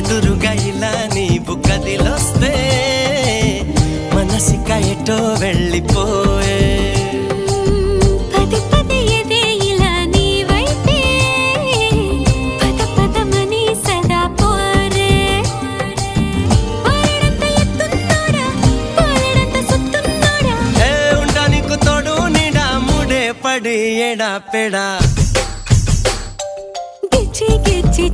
ఎదురుగా ఇలా నీవు కదిలొస్తే మనసిక ఎటో వెళ్ళిపోయే పది పది ఎదే ఇలా నీ వైపే పద పదమని సదా పోరే పోరడంత ఎత్తున్నోడా పోరడంత సుత్తున్నోడా ఏ ఉండా నీకు తోడు నీడా ముడే పడి ఎడా పెడా గిచ్చి గిచ్చి